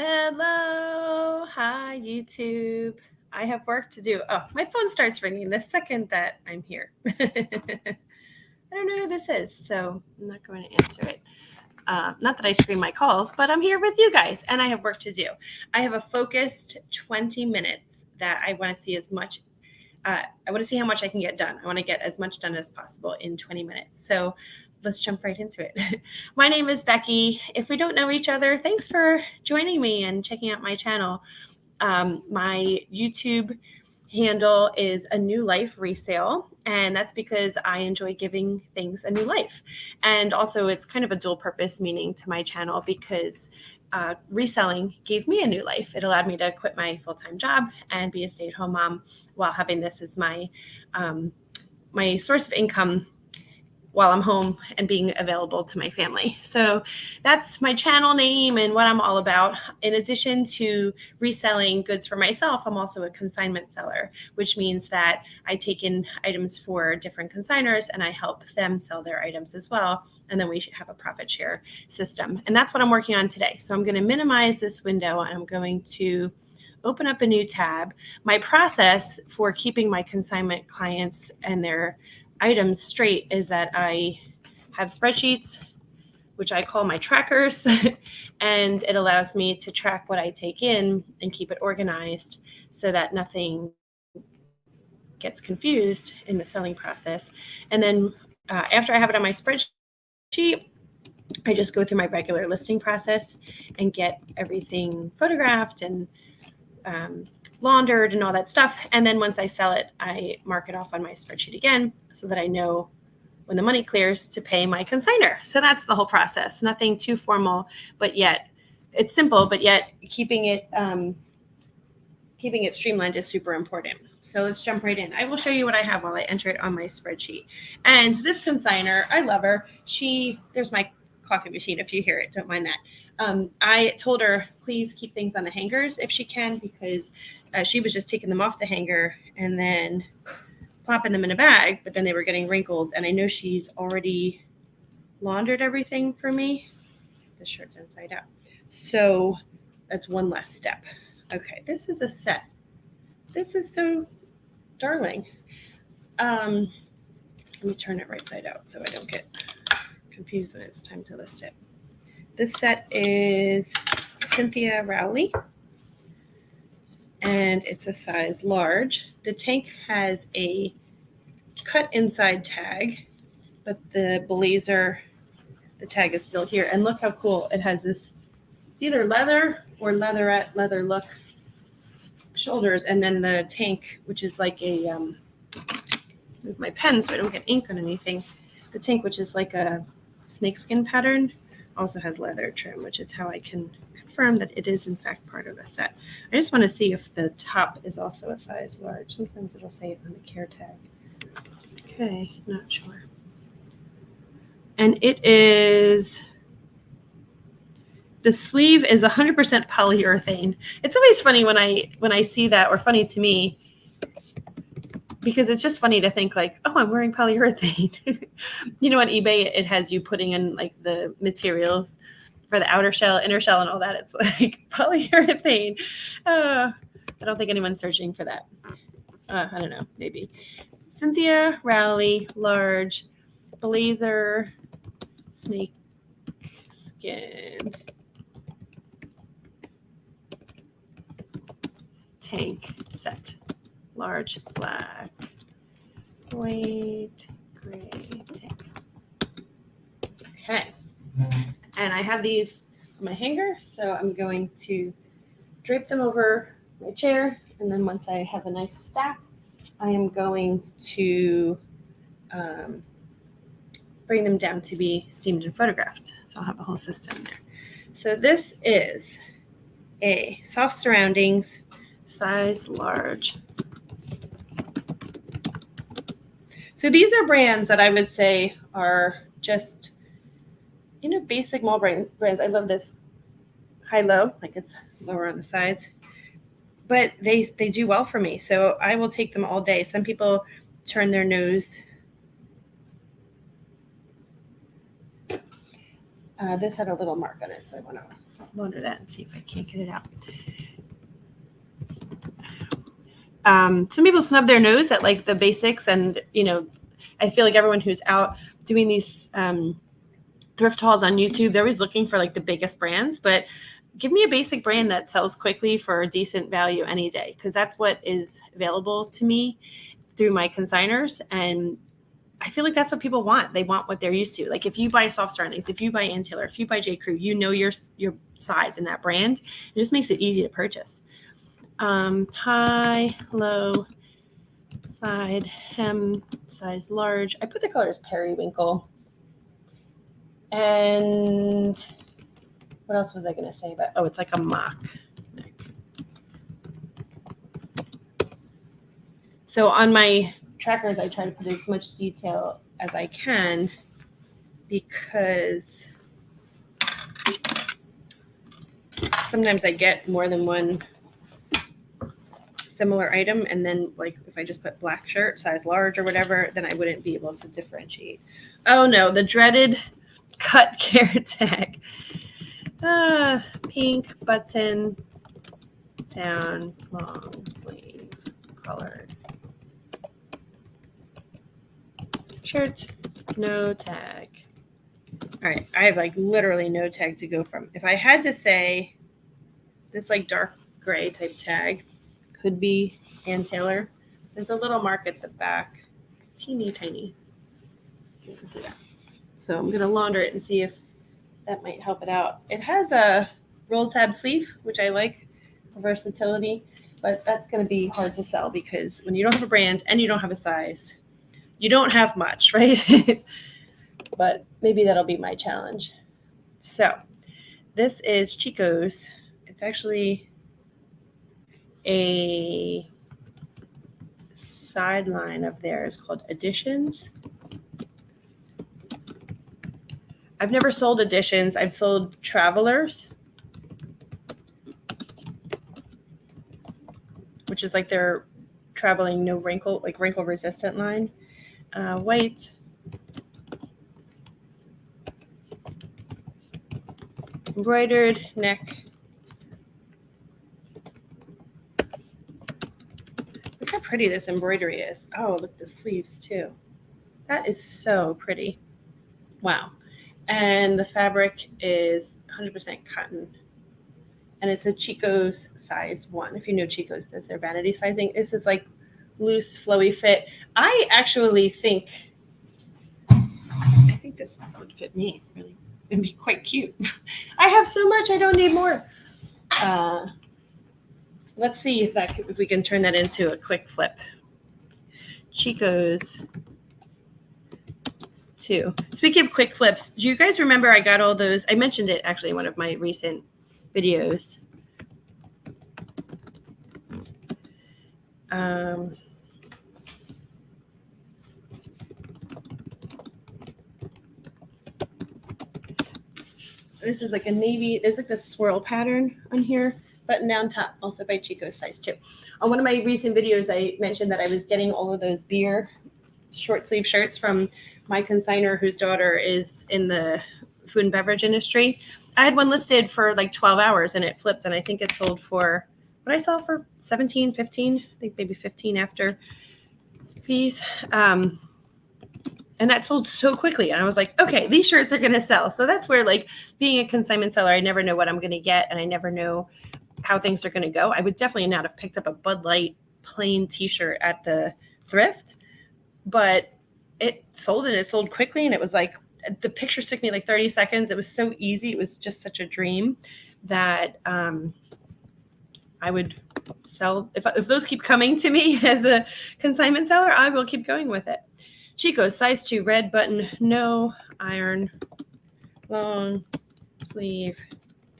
Hello. Hi, YouTube. I have work to do. Oh, my phone starts ringing the second that I'm here. I don't know who this is, so I'm not going to answer it. Not that I screen my calls, but I'm here with you guys, and I have work to do. I have a focused 20 minutes that I want to see as much. I want to see how much I can get done. I want to get as much done as possible in 20 minutes. So let's jump right into it. My name is Becky. If we don't know each other, thanks for joining me and checking out my channel. My YouTube handle is A New Life Resale, and that's because I enjoy giving things a new life. And also, it's kind of a dual purpose meaning to my channel because reselling gave me a new life. It allowed me to quit my full-time job and be a stay-at-home mom while having this as my my source of income while I'm home and being available to my family. So that's my channel name and what I'm all about. In addition to reselling goods for myself, I'm also a consignment seller, which means that I take in items for different consigners and I help them sell their items as well. And then we have a profit share system. And that's what I'm working on today. So I'm going to minimize this window and I'm going to open up a new tab. My process for keeping my consignment clients and their items straight is that I have spreadsheets, which I call my trackers, and it allows me to track what I take in and keep it organized so that nothing gets confused in the selling process. And then after I have it on my spreadsheet, I just go through my regular listing process and get everything photographed and laundered and all that stuff. And then once I sell it, I mark it off on my spreadsheet again so that I know when the money clears to pay my consignor. So that's the whole process. Nothing too formal, but yet it's simple, but yet keeping it streamlined is super important. So let's jump right in. I will show you what I have while I enter it on my spreadsheet. And this consignor, I love her. There's my coffee machine. If you hear it, don't mind that. I told her, please keep things on the hangers if she can, because she was just taking them off the hanger and then plopping them in a bag, but then they were getting wrinkled. And I know she's already laundered everything for me. The shirt's inside out. So that's one less step. Okay, this is a set. This is so darling. Let me turn it right side out so I don't get confused when it's time to list it. This set is Cynthia Rowley, and it's a size large. The tank has a cut inside tag, but the blazer, the tag is still here. And look how cool it has this. It's either leather or leatherette, leather look shoulders, and then the tank, which is like a move my pen so I don't get ink on anything. The tank, which is like a snakeskin pattern, also has leather trim, which is how I can confirm that it is in fact part of the set. I just want to see if the top is also a size large. Sometimes it'll say it on the care tag. Okay, not sure. And it is, the sleeve is 100% polyurethane. It's always funny when I see that, or funny to me, because it's just funny to think like, oh, I'm wearing polyurethane. You know, on eBay, it has you putting in like the materials for the outer shell, inner shell, and all that. It's like polyurethane. I don't think anyone's searching for that. I don't know, maybe. Cynthia Rowley, large, blazer, snake skin, tank set. Large, black, white, gray tank. Okay. And I have these on my hanger, so I'm going to drape them over my chair. And then once I have a nice stack, I am going to bring them down to be steamed and photographed. So I'll have a whole system there. So this is a soft surroundings, size large. So these are brands that I would say are just, basic mall brands. I love this high-low, like it's lower on the sides, but they do well for me. So I will take them all day. Some people turn their nose This had a little mark on it, so I want to launder that and see if I can't get it out. Some people snub their nose at like the basics, and I feel like everyone who's out doing these thrift hauls on YouTube, they're always looking for like the biggest brands, but give me a basic brand that sells quickly for a decent value any day, because that's what is available to me through my consigners. And I feel like that's what people want. They want what they're used to. Like if you buy Soft Surroundings, if you buy Ann Taylor, if you buy J. Crew, your size in that brand. It just makes it easy to purchase. High, low, side, hem, size large. I put the colors periwinkle. And what else was I going to say about? Oh, it's like a mock neck. So on my trackers, I try to put as much detail as I can, because sometimes I get more than one similar item, and then like if I just put black shirt, size large or whatever, then I wouldn't be able to differentiate. Oh no, the dreaded cut care tag. Pink button down, long sleeve, colored shirt, no tag. All right, I have like literally no tag to go from. If I had to say, this like dark gray type tag could be Ann Taylor. There's a little mark at the back, teeny tiny. You can see that. So I'm gonna launder it and see if that might help it out. It has a roll tab sleeve, which I like for versatility, but that's going to be hard to sell, because when you don't have a brand and you don't have a size, you don't have much, right? But maybe that'll be my challenge. So this is Chico's. It's actually a sideline of theirs called Editions. I've never sold Editions. I've sold Travelers, which is like their traveling no wrinkle, like wrinkle resistant line. White. Embroidered neck. Look how pretty this embroidery is. Oh, look at the sleeves too. That is so pretty. Wow. And the fabric is 100% cotton. And it's a Chico's size 1. If you know Chico's does their vanity sizing. This is like loose, flowy fit. I actually think this would fit me really. It'd be quite cute. I have so much, I don't need more. Let's see if we can turn that into a quick flip. Chico's 2. Speaking of quick flips, do you guys remember I got all those? I mentioned it actually in one of my recent videos. This is like a navy. There's like this swirl pattern on here, button down top, also by Chico's size 2. On one of my recent videos, I mentioned that I was getting all of those beer short sleeve shirts from my consignor, whose daughter is in the food and beverage industry. I had one listed for like 12 hours and it flipped, and I think it sold for, what I saw for 17, 15, I think maybe 15 after fees. And that sold so quickly. And I was like, okay, these shirts are going to sell. So that's where, like, being a consignment seller, I never know what I'm going to get, and I never know how things are going to go. I would definitely not have picked up a Bud Light plain t-shirt at the thrift, but it sold, and it sold quickly. And it was like, the pictures took me like 30 seconds. It was so easy. It was just such a dream that I would sell. If those keep coming to me as a consignment seller, I will keep going with it. Chico's size 2, red button, no iron, long sleeve,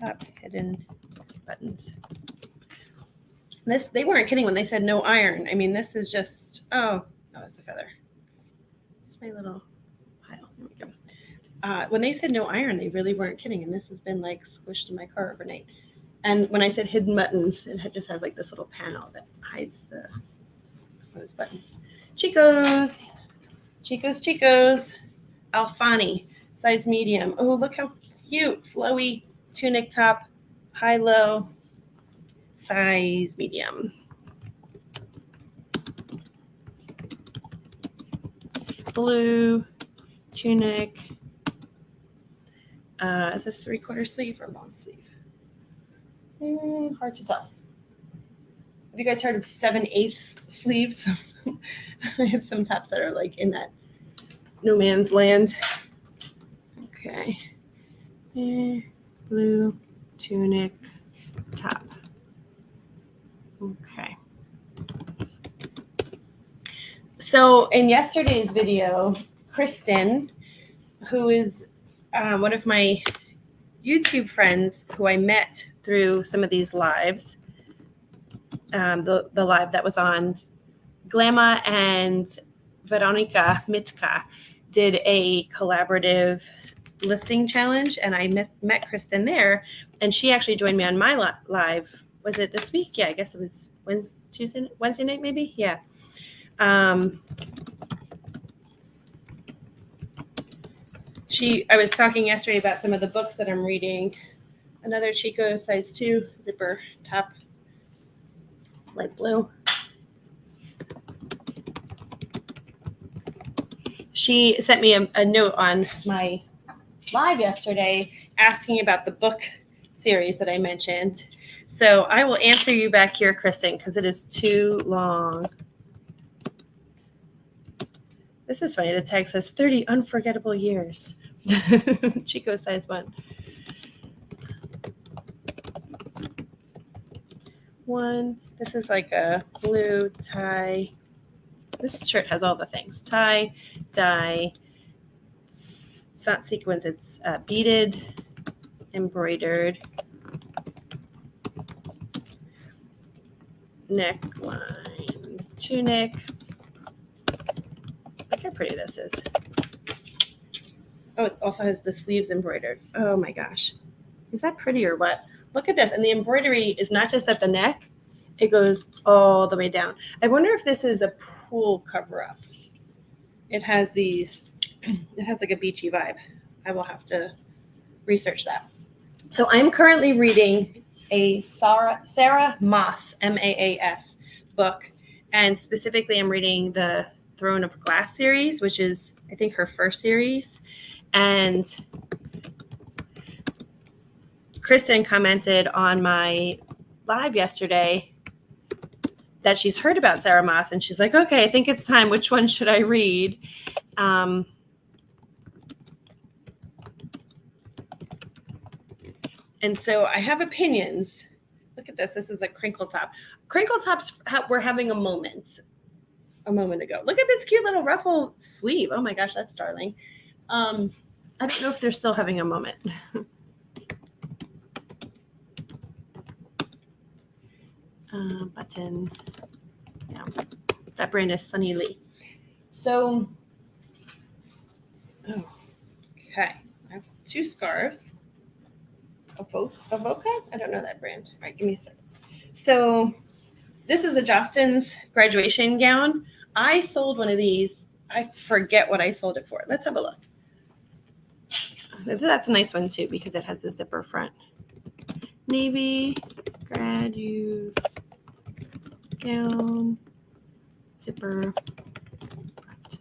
top hidden buttons. They weren't kidding when they said no iron. I mean, this is just, oh, it's a feather. It's my little pile. There we go. When they said no iron, they really weren't kidding. And this has been like squished in my car overnight. And when I said hidden buttons, it just has like this little panel that hides the exposed buttons. Chico's, Alfani, size medium. Oh, look how cute flowy tunic top, high-low, size medium. Blue tunic. Is this 3/4 sleeve or long sleeve? Hard to tell. Have you guys heard of 7/8 sleeves? I have some tops that are like in that no man's land. Okay. Blue tunic top. Okay. So in yesterday's video, Kristen, who is one of my YouTube friends who I met through some of these lives, the live that was on Glama and Veronica Mitka did a collaborative listing challenge, and I met Kristen there, and she actually joined me on my live. Was it this week? Yeah, I guess it was Wednesday night, maybe. Yeah. I was talking yesterday about some of the books that I'm reading. Another Chico size 2 zipper top, light blue. She sent me a note on my live yesterday asking about the book series that I mentioned. So I will answer you back here, Kristen, because it is too long. This is funny. The tag says 30 unforgettable years. Chico size 1. This is like a blue tie. This shirt has all the things. Tie, dye, it's not sequins, it's beaded, embroidered, neckline, tunic. Look how pretty this is. Oh, it also has the sleeves embroidered. Oh my gosh. Is that pretty or what? Look at this. And the embroidery is not just at the neck. It goes all the way down. I wonder if this is a pool cover-up. It has like a beachy vibe. I will have to research that. So I'm currently reading a Sarah Maas, M-A-A-S book. And specifically, I'm reading the Throne of Glass series, which is, I think, her first series. And Kristen commented on my live yesterday that she's heard about Sarah Maas, and she's like, okay, I think it's time. Which one should I read? And so I have opinions. Look at this. This is a crinkle top. Crinkle tops were having a moment ago. Look at this cute little ruffle sleeve. Oh my gosh, that's darling. I don't know if they're still having a moment. Button. Yeah, that brand is Sunny Lee. So, okay. I have 2 scarves. Avoca? I don't know that brand. All right, give me a second. So, this is a Jostens graduation gown. I sold one of these. I forget what I sold it for. Let's have a look. That's a nice one too because it has a zipper front. Navy gradu gown zipper front.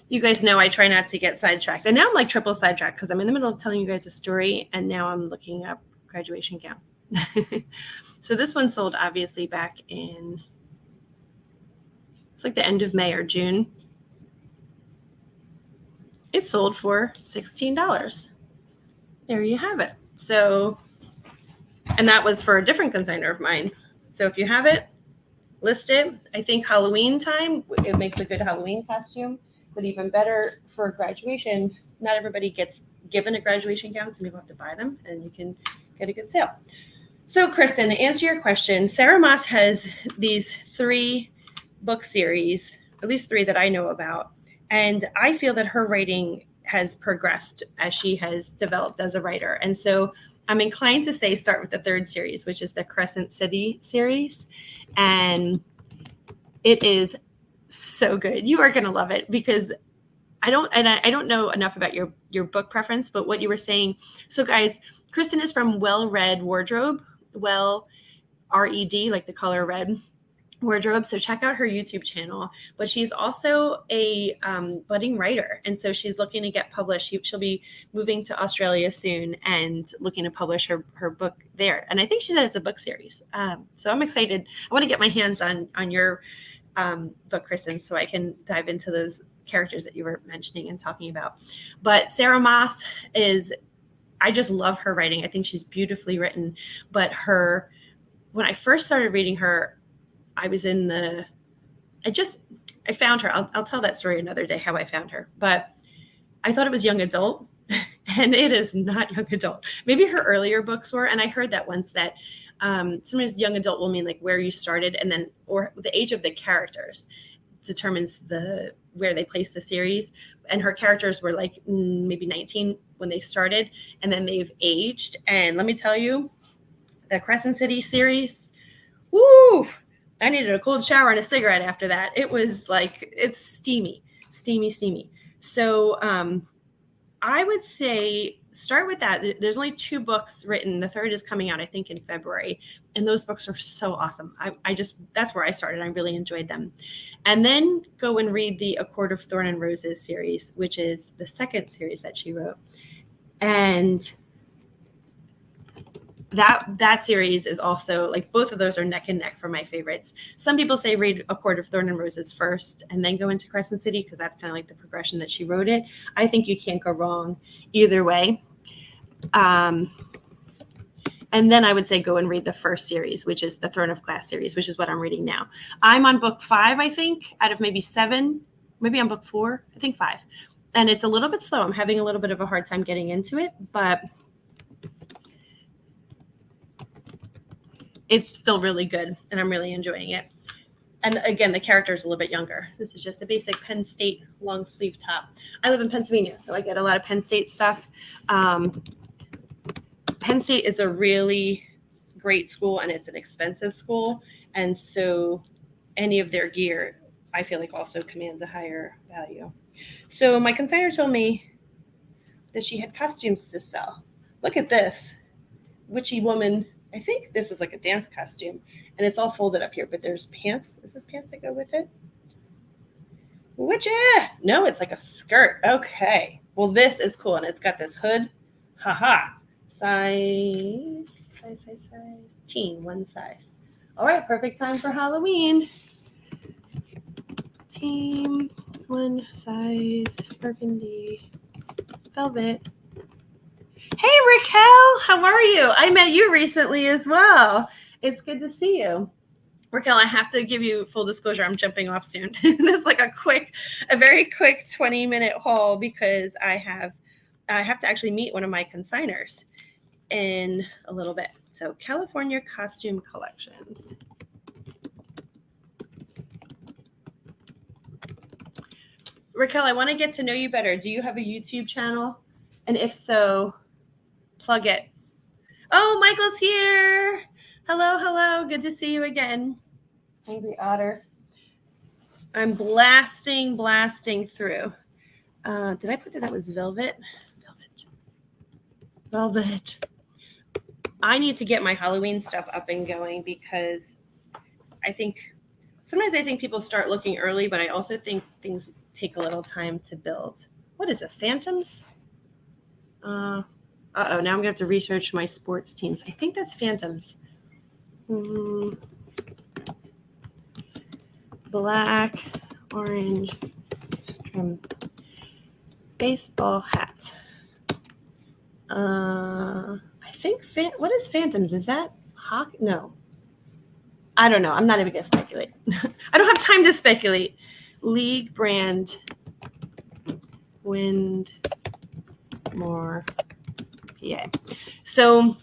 You guys know I try not to get sidetracked. And now I'm like triple sidetracked because I'm in the middle of telling you guys a story and now I'm looking up graduation gowns. So this one sold obviously back in, it's like the end of May or June. It sold for $16. There you have it. So, and that was for a different consignor of mine. So if you have it, list it. I think Halloween time, it makes a good Halloween costume, but even better for graduation. Not everybody gets given a graduation gown. Some people have to buy them and you can get a good sale. So Kristen, to answer your question, Sarah Maas has these 3 book series, at least 3 that I know about. And I feel that her writing has progressed as she has developed as a writer. And so I'm inclined to say start with the 3rd series, which is the Crescent City series. And it is so good. You are going to love it because I don't know enough about your book preference, but what you were saying. So guys, Kristen is from Well Read Wardrobe. Well, RED, like the color red wardrobe. So check out her YouTube channel. But she's also a budding writer, and so she's looking to get published. She'll be moving to Australia soon and looking to publish her book there. And I think she said it's a book series. So I'm excited. I want to get my hands on your book, Kristen, so I can dive into those characters that you were mentioning and talking about. But Sarah Moss I just love her writing. I think she's beautifully written. But when I first started reading her, I found her. I'll tell that story another day, how I found her. But I thought it was young adult, and it is not young adult. Maybe her earlier books were, and I heard that once, that sometimes young adult will mean like where you started, and then, or the age of the characters determines where they place the series. And her characters were like maybe 19 when they started, and then they've aged. And let me tell you, the Crescent City series, woo! I needed a cold shower and a cigarette after that. It was like, it's steamy. So I would say start with that. There's only 2 books written. The third is coming out, I think, in February. And those books are so awesome. That's where I started. I really enjoyed them. And then go and read the A Court of Thorn and Roses series, which is the second series that she wrote. And that series is also, like, both of those are neck and neck for my favorites. Some people say read A Court of Thorn and Roses first and then go into Crescent City, because that's kind of like the progression that she wrote it. I think you can't go wrong either way. And then I would say go and read the first series, which is the Throne of Glass series, which is what I'm reading now. I'm on book 5, I think, out of maybe 7. Maybe on book 4, I think 5. And it's a little bit slow. I'm having a little bit of a hard time getting into it, but it's still really good, and I'm really enjoying it. And again, the character is a little bit younger. This is just a basic Penn State long sleeve top. I live in Pennsylvania, so I get a lot of Penn State stuff. Penn State is a really great school, and it's an expensive school. And so any of their gear, I feel like, also commands a higher value. So my consignor told me that she had costumes to sell. Look at this. Witchy woman. I think this is like a dance costume, and it's all folded up here, but there's pants. Is this pants that go with it? Witchy! No, it's like a skirt. Okay. Well, this is cool, and it's got this hood. Haha. Size. Teen, one size. All right, perfect time for Halloween. Teen, one size, burgundy, velvet. Hey, Raquel, how are you? I met you recently as well. It's good to see you. Raquel, I have to give you full disclosure. I'm jumping off soon. This is like a very quick 20-minute haul, because I have to actually meet one of my consigners in a little bit. So California Costume Collections. Raquel, I want to get to know you better. Do you have a YouTube channel? And if so, plug it. Oh, Michael's here. Hello. Good to see you again. Angry Otter. I'm blasting through. Did I put that was velvet? Velvet. I need to get my Halloween stuff up and going, because sometimes I think people start looking early, but I also think things take a little time to build. What is this, Phantoms? Now I'm gonna have to research my sports teams. I think that's Phantoms. Black, orange, trim, baseball hat. I think what is Phantoms? Is that hockey? No, I don't know. I'm not even gonna speculate. I don't have time to speculate. League brand, Windmore, PA. So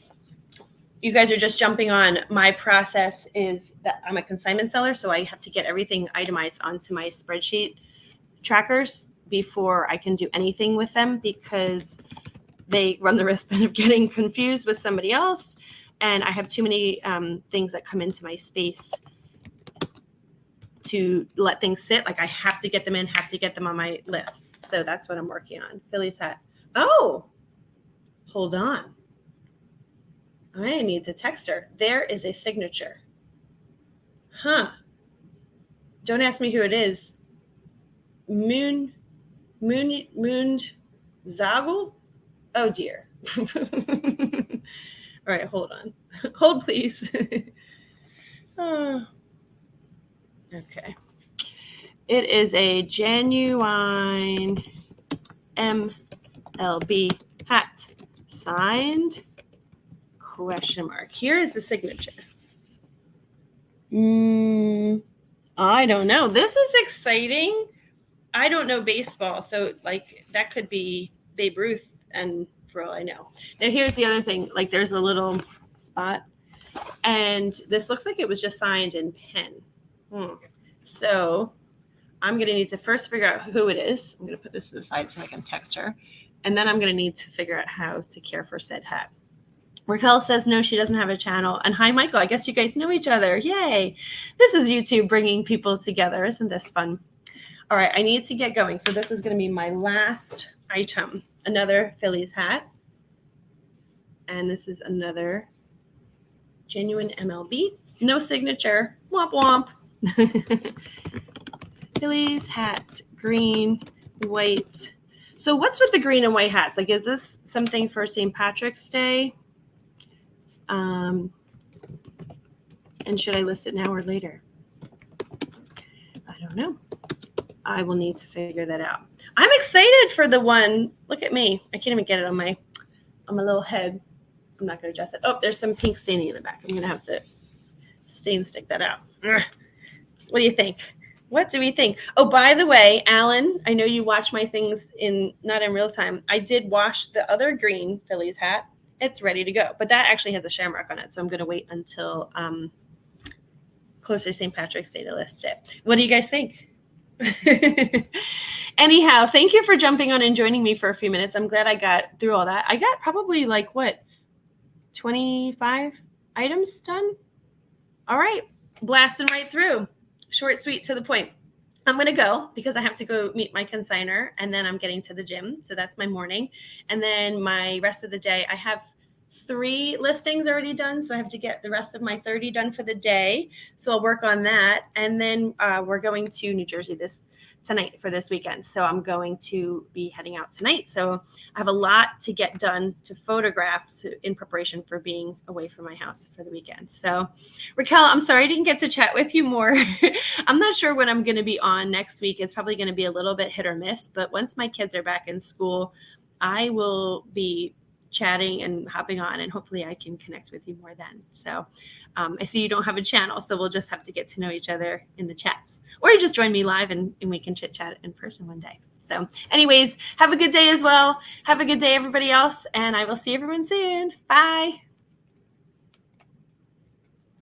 you guys are just jumping on. My process is that I'm a consignment seller, so I have to get everything itemized onto my spreadsheet trackers before I can do anything with them, because they run the risk of getting confused with somebody else. And I have too many things that come into my space to let things sit. Like, I have to get them in, have to get them on my lists. So that's what I'm working on. Philly's hat. Oh, hold on. I need to text her. There is a signature. Huh. Don't ask me who it is. Moon Zaggle? Oh dear. All right, hold on. Hold please. Oh. Okay. It is a genuine MLB hat. Signed? Question mark. Here is the signature. I don't know. This is exciting. I don't know baseball, so like that could be Babe Ruth, and for all I know. Now here's the other thing. Like there's a little spot, and this looks like it was just signed in pen. So I'm going to need to first figure out who it is. I'm going to put this to the side so I can text her. And then I'm going to need to figure out how to care for said hat. Raquel says, no, she doesn't have a channel. And hi, Michael. I guess you guys know each other. Yay. This is YouTube bringing people together. Isn't this fun? All right. I need to get going. So this is going to be my last item. Another Phillies hat. And this is another genuine MLB. No signature. Womp womp. Phillies hat, green, white. So what's with the green and white hats? Like, is this something for St. Patrick's Day? And should I list it now or later? I don't know. I will need to figure that out. I'm excited for the one. Look at me. I can't even get it on my little head. I'm not going to adjust it. Oh, there's some pink staining in the back. I'm going to have to stain stick that out. What do you think? What do we think? Oh, by the way, Alan, I know you watch my things not in real time. I did wash the other green Phillies hat. It's ready to go. But that actually has a shamrock on it. So I'm going to wait until closer to St. Patrick's Day to list it. What do you guys think? Anyhow, thank you for jumping on and joining me for a few minutes. I'm glad I got through all that. I got probably 25 items done? All right. Blasting right through. Short, sweet, to the point. I'm going to go because I have to go meet my consignor, and then I'm getting to the gym. So that's my morning. And then my rest of the day, I have 3 listings already done. So I have to get the rest of my 30 done for the day. So I'll work on that. And then we're going to New Jersey tonight for this weekend. So I'm going to be heading out tonight. So I have a lot to get done to photograph in preparation for being away from my house for the weekend. So Raquel, I'm sorry I didn't get to chat with you more. I'm not sure when I'm going to be on next week. It's probably going to be a little bit hit or miss, but once my kids are back in school, I will be chatting and hopping on, and hopefully I can connect with you more then. So I see you don't have a channel, so we'll just have to get to know each other in the chats, or you just join me live and we can chit chat in person one day. So anyways, have a good day as well. Have a good day, everybody else, and I will see everyone soon. Bye.